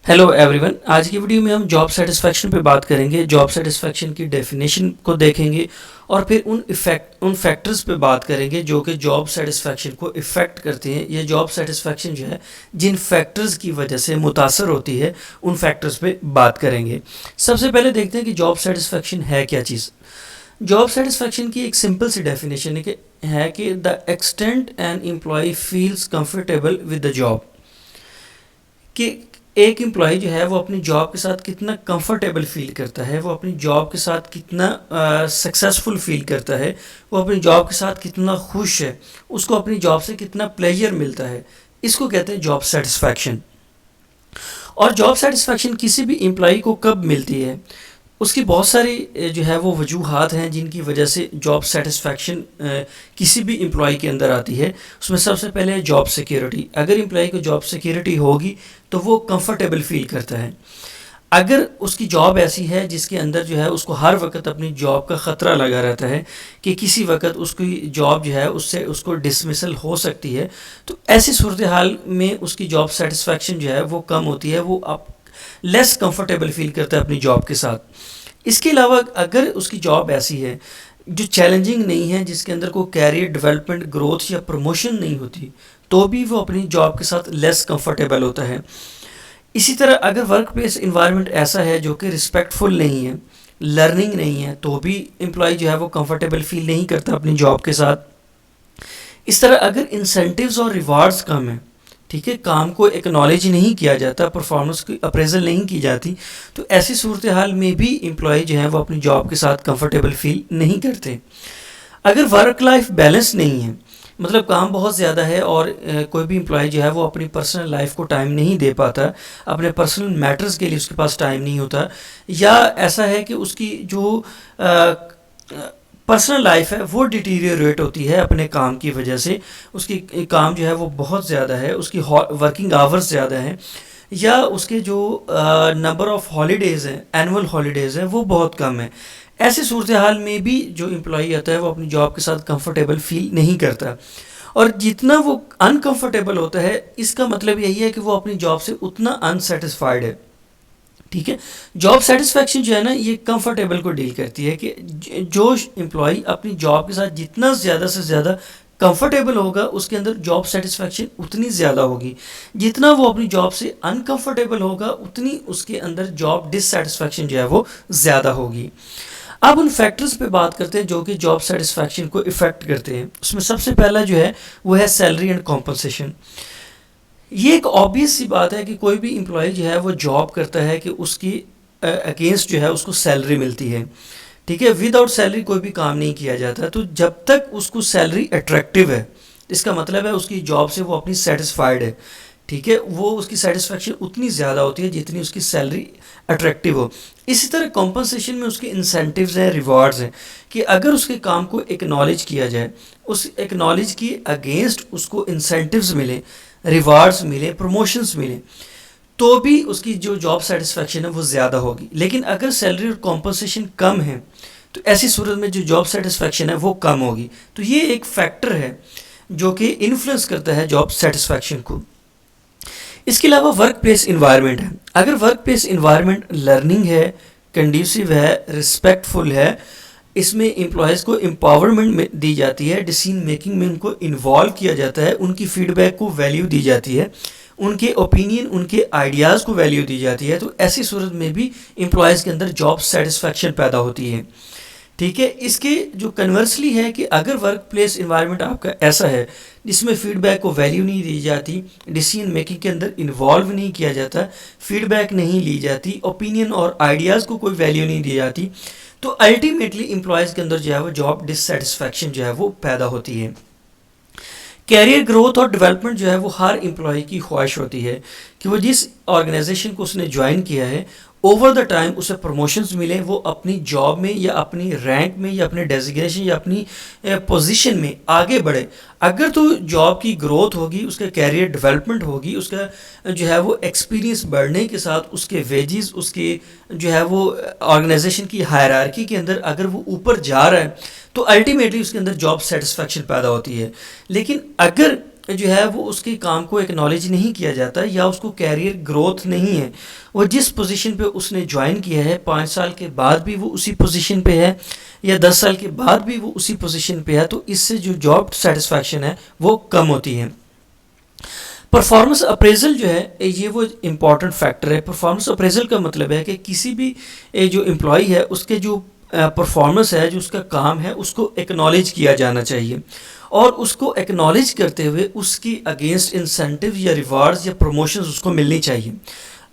Hello everyone, आज की video में हम जॉब सेटिस्फैक्शन पे बात करेंगे। जॉब सेटिस्फैक्शन की डेफिनेशन को देखेंगे और फिर उन फैक्टर्स पे बात करेंगे जो कि जॉब सेटिस्फैक्शन को इफ़ेक्ट करते हैं। ये जॉब सेटिस्फैक्शन जो है जिन फैक्टर्स की वजह से मुतासर होती है उन फैक्टर्स पे बात करेंगे। सबसे पहले देखते हैं कि जॉब सेटिस्फैक्शन है क्या चीज़। जॉब सेटिस्फैक्शन की एक सिंपल सी डेफिनेशन है कि the extent an employee feels comfortable with the job, कि एक एम्प्लॉय जो है वो अपनी जॉब के साथ कितना कंफर्टेबल फील करता है, वो अपनी जॉब के साथ कितना सक्सेसफुल फील करता है, वो अपनी जॉब के साथ कितना खुश है, उसको अपनी जॉब से कितना प्लेजर मिलता है, इसको कहते हैं जॉब सेटिस्फैक्शन। और जॉब सेटिस्फैक्शन किसी भी एम्प्लॉय को कब मिलती है, उसकी बहुत सारी जो है वो वजूहात हैं जिनकी वजह से जॉब सेटिस्फैक्शन किसी भी एम्प्लॉय के अंदर आती है। उसमें सबसे पहले है जॉब सिक्योरिटी। अगर एम्प्लॉय को जॉब सिक्योरिटी होगी तो वो कंफर्टेबल फील करता है। अगर उसकी जॉब ऐसी है जिसके अंदर जो है उसको हर वक्त अपनी जॉब का ख़तरा लगा रहता है कि किसी वक्त उसकी जॉब जो है उससे उसको डिसमिसल हो सकती है, तो ऐसी सूरत हाल में उसकी जॉब सेटिस्फैक्शन जो है वो कम होती है, वो अब लेस कंफर्टेबल फील करता है अपनी जॉब के साथ। इसके अलावा अगर उसकी जॉब ऐसी है जो चैलेंजिंग नहीं है, जिसके अंदर कोई कैरियर डेवलपमेंट, ग्रोथ या प्रमोशन नहीं होती, तो भी वो अपनी जॉब के साथ लेस कंफर्टेबल होता है। इसी तरह अगर वर्क प्लेस इन्वायरमेंट ऐसा है जो कि रिस्पेक्टफुल नहीं है, लर्निंग नहीं है, तो भी एम्प्लॉय जो है वो कंफर्टेबल फील नहीं करता अपनी जॉब के साथ। इस तरह अगर इंसेंटिव्स और रिवार्ड्स कम हैं, ठीक है, काम को एक्नॉलेज नहीं किया जाता, परफॉर्मेंस की अप्रेजल नहीं की जाती, तो ऐसी सूरत हाल में भी एम्प्लॉय जो है वो अपनी जॉब के साथ कंफर्टेबल फील नहीं करते। अगर वर्क लाइफ बैलेंस नहीं है, मतलब काम बहुत ज़्यादा है और कोई भी एम्प्लॉय जो है वो अपनी पर्सनल लाइफ को टाइम नहीं दे पाता, अपने पर्सनल मैटर्स के लिए उसके पास टाइम नहीं होता, या ऐसा है कि उसकी जो पर्सनल लाइफ है वो डिटीरियोरेट होती है अपने काम की वजह से, उसकी काम जो है वो बहुत ज़्यादा है, उसकी वर्किंग आवर्स ज़्यादा हैं, या उसके जो नंबर ऑफ़ हॉलीडेज़ हैं, एनुअल हॉलीडेज़ हैं, वो बहुत कम है। ऐसी सूरत हाल में भी जो एम्प्लॉई आता है वो अपनी जॉब के साथ कंफर्टेबल फील नहीं करता, और जितना वो अनकंफर्टेबल होता है इसका मतलब यही है कि वो अपनी जॉब से उतना अनसेटिस्फाइड है। ठीक है, जॉब सेटिस्फैक्शन जो है ना ये कंफर्टेबल को डील करती है कि जो एम्प्लॉय अपनी जॉब के साथ जितना ज़्यादा से ज़्यादा कंफर्टेबल होगा उसके अंदर जॉब सेटिस्फैक्शन उतनी ज़्यादा होगी, जितना वो अपनी जॉब से अनकंफर्टेबल होगा उतनी उसके अंदर जॉब डिससेटिस्फैक्शन जो है वो ज़्यादा होगी। अब उन फैक्टर्स पे बात करते हैं जो कि जॉब सेटिस्फैक्शन को इफ़ेक्ट करते हैं। उसमें सबसे पहला जो है वो है सैलरी एंड कॉम्पनसेशन। ये एक ऑब्वियस सी बात है कि कोई भी एम्प्लॉय जो है वो जॉब करता है कि उसकी अगेंस्ट जो है उसको सैलरी मिलती है। ठीक है, विदाउट सैलरी कोई भी काम नहीं किया जाता, तो जब तक उसको सैलरी अट्रैक्टिव है, इसका मतलब है उसकी जॉब से वो अपनी सेटिस्फाइड है। ठीक है, वो उसकी सेटिस्फैक्शन उतनी ज़्यादा होती है जितनी उसकी सैलरी अट्रैक्टिव हो। इसी तरह कॉम्पनसेशन में उसके इंसेंटिव्स हैं, रिवार्ड्स हैं, कि अगर उसके काम को एक्नॉलेज किया जाए, उस एक्नॉलेज की अगेंस्ट उसको इंसेंटिव्स मिले, रिवार्ड्स मिले, प्रमोशंस मिले, तो भी उसकी जो जॉब सेटिस्फैक्शन है वो ज़्यादा होगी। लेकिन अगर सैलरी और कॉम्पनसेशन कम है तो ऐसी सूरत में जो जॉब सेटिस्फैक्शन है वो कम होगी। तो ये एक फैक्टर है जो कि इन्फ्लुएंस करता है जॉब सेटिस्फैक्शन को। इसके अलावा वर्क प्लेस इन्वायरमेंट है। अगर वर्क प्लेस इन्वायरमेंट लर्निंग है, कंड्यूसिव है, रिस्पेक्टफुल है, इसमें एम्प्लॉयज़ को एम्पावरमेंट दी जाती है, डिसीजन मेकिंग में उनको इन्वॉल्व किया जाता है, उनकी फीडबैक को वैल्यू दी जाती है, उनके ओपिनियन, उनके आइडियाज़ को वैल्यू दी जाती है, तो ऐसी सूरत में भी एम्प्लॉयज़ के अंदर जॉब सेटिस्फैक्शन पैदा होती है। ठीक है, इसके जो कन्वर्सली है कि अगर वर्क प्लेस इन्वायरमेंट आपका ऐसा है जिसमें फीडबैक को वैल्यू नहीं दी जाती, डिसीजन मेकिंग के अंदर इन्वॉल्व नहीं किया जाता, फीडबैक नहीं ली जाती, ओपिनियन और आइडियाज़ को कोई वैल्यू नहीं दी जाती, तो अल्टीमेटली एम्प्लॉयज़ के अंदर जो है वो जॉब डिससेटिस्फैक्शन जो है वो पैदा होती है। कैरियर ग्रोथ और डेवलपमेंट जो है वो हर एम्प्लॉय की ख्वाहिश होती है कि वो जिस ऑर्गेनाइजेशन को उसने ज्वाइन किया है ओवर द टाइम उसे प्रमोशंस मिले, वो अपनी जॉब में या अपनी रैंक में या अपने डेजिग्नेशन या अपनी पोजीशन में आगे बढ़े। अगर तो जॉब की ग्रोथ होगी, उसका कैरियर डेवलपमेंट होगी, उसका जो है वो एक्सपीरियंस बढ़ने के साथ उसके वेजेस, उसके जो है वो ऑर्गेनाइजेशन की हायरार्की के अंदर अगर वो ऊपर जा रहा है तो अल्टीमेटली उसके अंदर जॉब सेटिस्फैक्शन पैदा होती है। लेकिन अगर جو ہے وہ اس کے کام کو ایکنالج نہیں کیا جاتا یا اس کو کیریئر گروتھ نہیں ہے. وہ جس پوزیشن پہ اس نے جوائن کیا ہے 5 سال کے بعد بھی وہ اسی پوزیشن پہ ہے یا 10 سال کے بعد بھی وہ اسی پوزیشن پہ ہے, تو اس سے جو جاب سیٹسفیکشن ہے وہ کم ہوتی ہے. پرفارمنس اپریزل جو ہے یہ وہ امپورٹنٹ فیکٹر ہے. پرفارمنس اپریزل کا مطلب ہے کہ کسی بھی جو امپلائی ہے اس کے جو پرفارمنس ہے, جو اس کا کام ہے, اس کو ایکنالج کیا جانا چاہیے, اور اس کو ایکنالج کرتے ہوئے اس کی اگینسٹ انسینٹیو یا ریوارڈز یا پروموشنز اس کو ملنی چاہیے.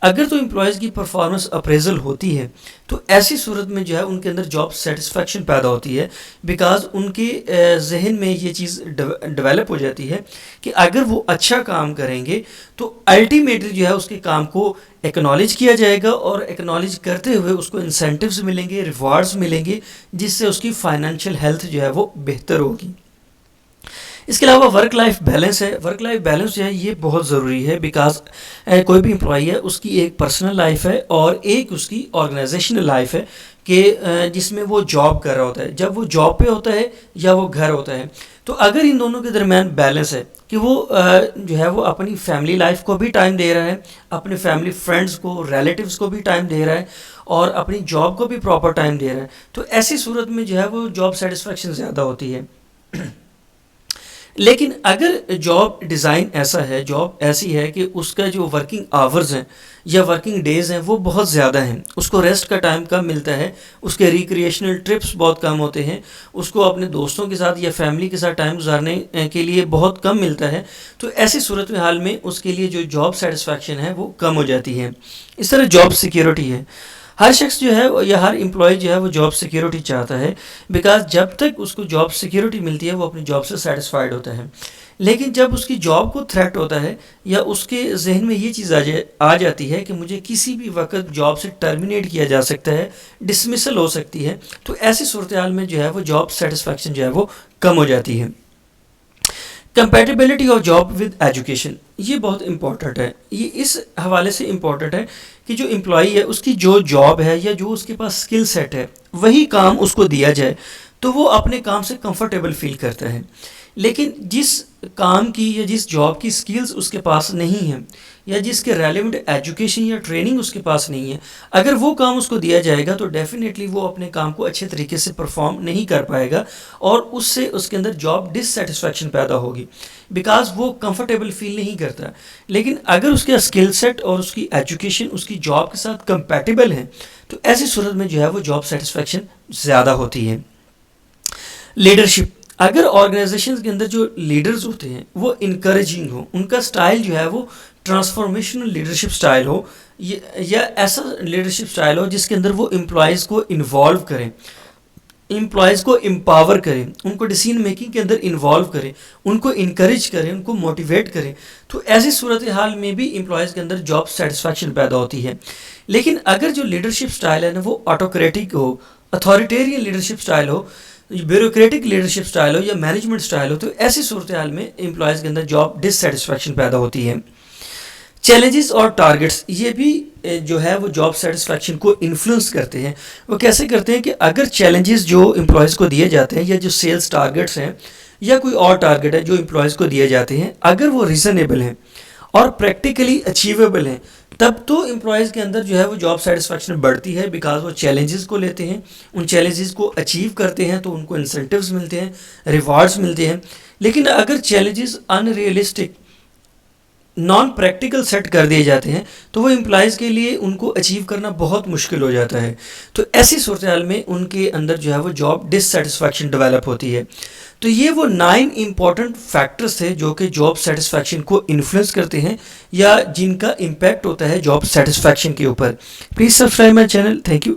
اگر تو امپلائیز کی پرفارمنس اپریزل ہوتی ہے تو ایسی صورت میں جو ہے ان کے اندر جاب سیٹسفیکشن پیدا ہوتی ہے, بیکاز ان کے ذہن میں یہ چیز ڈیولپ ہو جاتی ہے کہ اگر وہ اچھا کام کریں گے تو الٹیمیٹلی جو ہے اس کے کام کو ایکنالج کیا جائے گا, اور ایکنالج کرتے ہوئے اس کو انسینٹیوز ملیں گے, ریوارڈز ملیں گے, جس سے اس کی فائنینشیل ہیلتھ جو ہے وہ بہتر ہوگی. اس کے علاوہ ورک لائف بیلنس ہے. ورک لائف بیلنس جو ہے یہ بہت ضروری ہے, بیکاز کوئی بھی امپلائی ہے اس کی ایک پرسنل لائف ہے اور ایک اس کی آرگنائزیشنل لائف ہے کہ جس میں وہ جاب کر رہا ہوتا ہے. جب وہ جاب پہ ہوتا ہے یا وہ گھر ہوتا ہے, تو اگر ان دونوں کے درمیان بیلنس ہے کہ وہ جو ہے وہ اپنی فیملی لائف کو بھی ٹائم دے رہا ہے, اپنے فیملی فرینڈز کو, ریلیٹیوز کو بھی ٹائم دے رہا ہے, اور اپنی جاب کو بھی پراپر ٹائم دے رہا ہے, تو ایسی صورت میں جو ہے وہ جاب سیٹسفیکشن زیادہ ہوتی ہے. لیکن اگر جاب ڈیزائن ایسا ہے, جاب ایسی ہے کہ اس کا جو ورکنگ آورز ہیں یا ورکنگ ڈیز ہیں وہ بہت زیادہ ہیں, اس کو ریسٹ کا ٹائم کم ملتا ہے, اس کے ریکریشنل ٹرپس بہت کم ہوتے ہیں, اس کو اپنے دوستوں کے ساتھ یا فیملی کے ساتھ ٹائم گزارنے کے لیے بہت کم ملتا ہے, تو ایسی صورت میں حال میں اس کے لیے جو جاب سیٹسفیکشن ہے وہ کم ہو جاتی ہے. اس طرح جاب سیکیورٹی ہے. ہر شخص جو ہے یا ہر امپلائی جو ہے وہ جاب سیکیورٹی چاہتا ہے, بیکاز جب تک اس کو جاب سیکیورٹی ملتی ہے وہ اپنی جاب سے سیٹسفائیڈ ہوتا ہے. لیکن جب اس کی جاب کو تھریٹ ہوتا ہے یا اس کے ذہن میں یہ چیز آ جاتی ہے کہ مجھے کسی بھی وقت جاب سے ٹرمینیٹ کیا جا سکتا ہے, ڈسمسل ہو سکتی ہے, تو ایسی صورتحال میں جو ہے وہ جاب سیٹسفیکشن جو ہے وہ کم ہو جاتی ہے. Compatibility of job with education, یہ بہت امپورٹنٹ ہے. یہ اس حوالے سے امپورٹنٹ ہے کہ جو امپلائی ہے اس کی جو جاب ہے یا جو اس کے پاس اسکل سیٹ ہے وہی کام اس کو دیا جائے تو وہ اپنے کام سے کمفرٹیبل فیل کرتا ہے. لیکن جس کام کی یا جس جاب کی اسکلز اس کے پاس نہیں ہیں یا جس کے ریلیونٹ ایجوکیشن یا ٹریننگ اس کے پاس نہیں ہے, اگر وہ کام اس کو دیا جائے گا تو ڈیفینیٹلی وہ اپنے کام کو اچھے طریقے سے پرفارم نہیں کر پائے گا, اور اس سے اس کے اندر جاب ڈس سیٹسفیکشن پیدا ہوگی, بیکاز وہ کمفرٹیبل فیل نہیں کرتا. لیکن اگر اس کا اسکل سیٹ اور اس کی ایجوکیشن اس کی جاب کے ساتھ کمپیٹیبل ہیں تو ایسی صورت میں جو ہے وہ جاب سیٹسفیکشن زیادہ ہوتی ہے. لیڈرشپ, اگر آرگنائزیشنز کے اندر جو لیڈرز ہوتے ہیں وہ انکریجنگ ہوں, ان کا سٹائل جو ہے وہ ٹرانسفارمیشنل لیڈرشپ سٹائل ہو, یا ایسا لیڈرشپ سٹائل ہو جس کے اندر وہ امپلائیز کو انوالو کریں, امپلائیز کو امپاور کریں, ان کو ڈیسیژن میکنگ کے اندر انوالو کریں, ان کو انکریج کریں, ان کو موٹیویٹ کریں, تو ایسی صورتحال میں بھی امپلائیز کے اندر جاب سیٹسفیکشن پیدا ہوتی ہے. لیکن اگر جو لیڈرشپ سٹائل ہے نا وہ آٹوکریٹک ہو, اتھارٹیرین لیڈرشپ سٹائل ہو, بیوروکریٹک لیڈرشپ سٹائل ہو یا مینجمنٹ سٹائل ہو, تو ایسی صورتحال میں امپلائیز کے اندر جاب ڈس سیٹسفیکشن پیدا ہوتی ہے. چیلنجز اور ٹارگٹس, یہ بھی جو ہے وہ جاب سیٹسفیکشن کو انفلوئنس کرتے ہیں. وہ کیسے کرتے ہیں کہ اگر چیلنجز جو امپلائیز کو دیے جاتے ہیں یا جو سیلز ٹارگٹس ہیں یا کوئی اور ٹارگٹ ہے جو امپلائیز کو دیے جاتے ہیں, اگر وہ ریزنیبل ہیں اور پریکٹیکلی اچیویبل ہیں, تب تو امپلائیز کے اندر جو ہے وہ جاب سیٹسفیکشن بڑھتی ہے, بیکاز وہ چیلنجز کو لیتے ہیں, ان چیلنجز کو اچیو کرتے ہیں تو ان کو انسینٹیوز ملتے ہیں, ریوارڈز ملتے ہیں. لیکن اگر challenges unrealistic, non practical set کر دیے جاتے ہیں تو وہ امپلائیز کے لیے ان کو اچیو کرنا بہت مشکل ہو جاتا ہے. تو ایسی صورتحال میں ان کے اندر جو ہے وہ جاب ڈس سیٹسفیکشن ڈیولپ ہوتی ہے. تو یہ وہ 9 امپورٹنٹ فیکٹرز تھے جو کہ جاب سیٹسفیکشن کو انفلوئنس کرتے ہیں یا جن کا امپیکٹ ہوتا ہے جاب سیٹسفیکشن کے اوپر. Please subscribe my channel. Thank you.